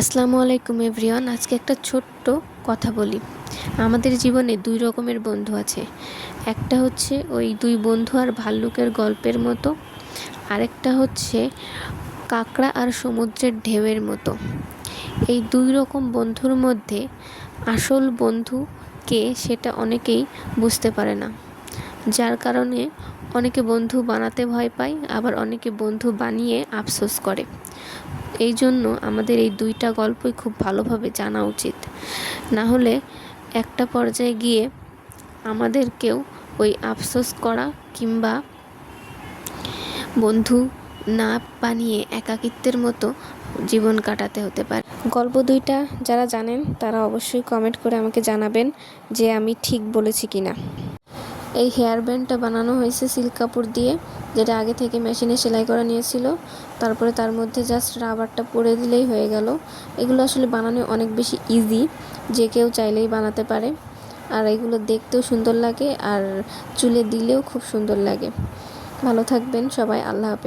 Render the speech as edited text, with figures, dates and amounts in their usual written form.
আসসালামু আলাইকুম এভরিওয়ান। আজকে একটা ছোট্ট কথা বলি। আমাদের জীবনে দুই রকমের বন্ধু আছে। একটা হচ্ছে ওই দুই বন্ধু আর ভাল্লুকের গল্পের মতো, আরেকটা হচ্ছে কাঁকড়া আর সমুদ্রের ঢেউয়ের মতো। এই দুই রকম বন্ধুর মধ্যে আসল বন্ধু কে সেটা অনেকেই বুঝতে পারে না, যার কারণে অনেকে বন্ধু বানাতে ভয় পায়, আবার অনেকে বন্ধু বানিয়ে আফসোস করে। এই জন্য আমাদের এই দুইটা গল্পই খুব ভালোভাবে জানা উচিত, না হলে একটা পর্যায়ে গিয়ে আমাদেরকেও ওই আফসোস করা কিংবা বন্ধু না বানিয়ে একাকিত্বের মতো জীবন কাটাতে হতে পারে। গল্প দুইটা যারা জানেন তারা অবশ্যই কমেন্ট করে আমাকে জানাবেন যে আমি ঠিক বলেছি কিনা। এই হেয়ার ব্যান্ডটা বানানো হয়েছে সিল্ক কাপড় দিয়ে, যেটা আগে থেকে মেশিনে সেলাই করা নিয়েছিল। তারপরে তার মধ্যে জাস্ট রাবারটা পরে দিলেই হয়ে গেল। এগুলো আসলে বানানো অনেক বেশি ইজি, যে কেউ চাইলেই বানাতে পারে। আর এগুলো দেখতেও সুন্দর লাগে, আর চুলে দিলেও খুব সুন্দর লাগে। ভালো থাকবেন সবাই, আল্লাহ হাফেজ।